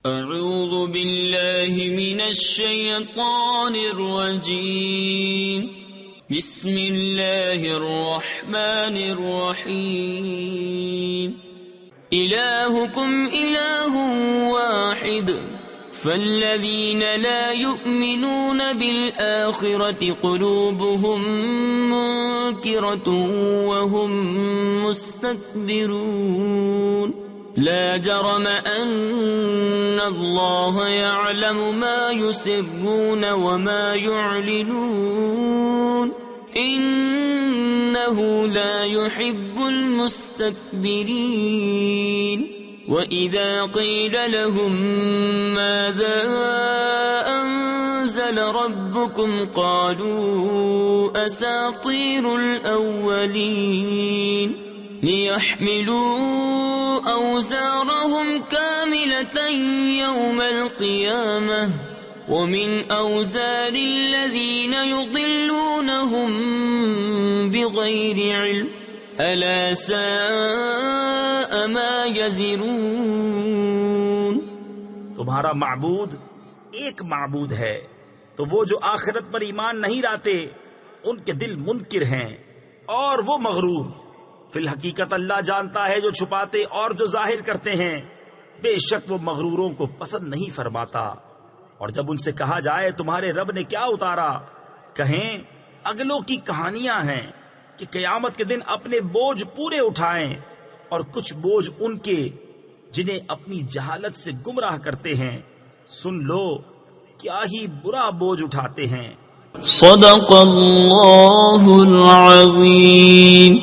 اعوذ باللہ من الشیطان الرجیم بسم اللہ الرحمن الرحیم الہکم الہ واحد فالذین لا یؤمنون بالآخرة قلوبهم منکرة وهم مستکبرون لا جرم ان اللہ یعلم ما یسرون وما یعلنون انہ لا يحب المستکبرین وَإِذَا قِيلَ لَهُم مَّاذَا أَنزَلَ رَبُّكُمْ قَالُوا أَسَاطِيرُ الْأَوَّلِينَ لِيَحْمِلُوا أَوْزَارَهُمْ كَامِلَةً يَوْمَ الْقِيَامَةِ وَمِنْ أَوْزَارِ الَّذِينَ يُضِلُّونَهُم بِغَيْرِ عِلْمٍ الا ساء ما یزرون۔ تمہارا معبود ایک معبود ہے، تو وہ جو آخرت پر ایمان نہیں لاتے ان کے دل منکر ہیں اور وہ مغرور۔ فی الحقیقت اللہ جانتا ہے جو چھپاتے اور جو ظاہر کرتے ہیں، بے شک وہ مغروروں کو پسند نہیں فرماتا۔ اور جب ان سے کہا جائے تمہارے رب نے کیا اتارا، کہیں اگلوں کی کہانیاں ہیں کہ قیامت کے دن اپنے بوجھ پورے اٹھائیں، اور کچھ بوجھ ان کے جنہیں اپنی جہالت سے گمراہ کرتے ہیں، سن لو کیا ہی برا بوجھ اٹھاتے ہیں۔ صدق اللہ العظیم۔